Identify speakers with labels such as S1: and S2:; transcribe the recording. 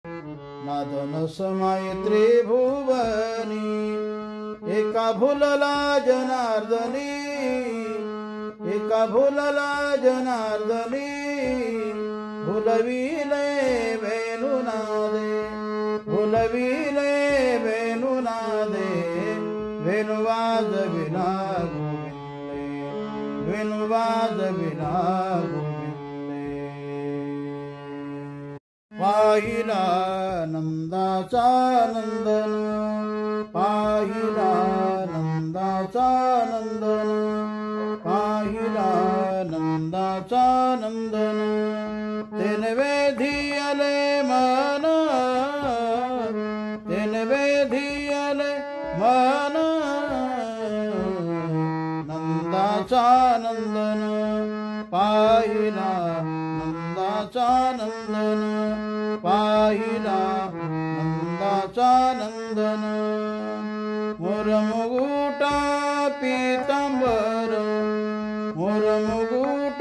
S1: नादन समाय त्रिभुवनी एका भुलला जनार्दनी एका भुलला जनार्दनी भुलविले वेणुनादे भुलविले वेणुनादे वेणुवाजविना गोविंदे वेणुवाजविना गोविंदे पाहिला नंदाचा नंदन पाहिला नंदाचा नंदन पाहिला नंदाचा नंदन तेन वेधियले मन तेन वेधियले मन नंदाचा नंदन पाहिला नंदाचा नंदन पाहिला नंदाचा नंदन मोर मुकुटा पीतांबर मोर